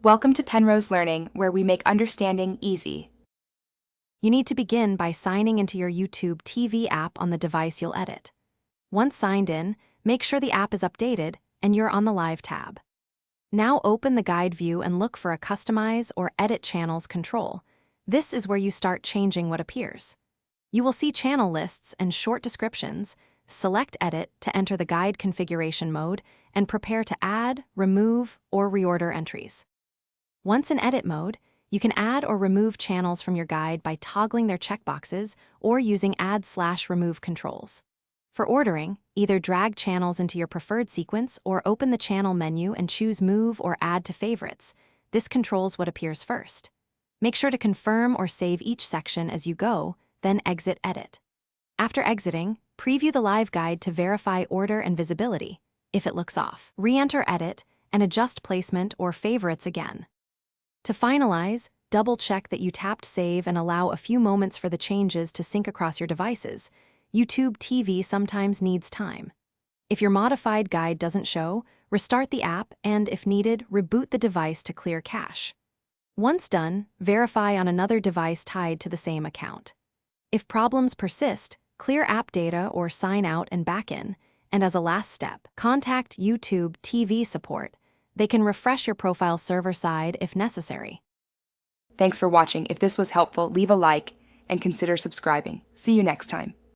Welcome to Penrose Learning, where we make understanding easy. You need to begin by signing into your YouTube TV app on the device you'll edit. Once signed in, make sure the app is updated and you're on the Live tab. Now open the guide view and look for a Customize or Edit Channels control. This is where you start changing what appears. You will see channel lists and short descriptions. Select Edit to enter the guide configuration mode and prepare to add, remove, or reorder entries. Once in edit mode, you can add or remove channels from your guide by toggling their checkboxes or using add/remove controls. For ordering, either drag channels into your preferred sequence or open the channel menu and choose Move or Add to Favorites. This controls what appears first. Make sure to confirm or save each section as you go, then exit Edit. After exiting, preview the live guide to verify order and visibility. If it looks off, re-enter Edit and adjust placement or favorites again. To finalize, double-check that you tapped Save and allow a few moments for the changes to sync across your devices. YouTube TV sometimes needs time. If your modified guide doesn't show, restart the app and, if needed, reboot the device to clear cache. Once done, verify on another device tied to the same account. If problems persist, clear app data or sign out and back in, and as a last step, contact YouTube TV support. They can refresh your profile server side if necessary. Thanks for watching. If this was helpful, leave a like and consider subscribing. See you next time.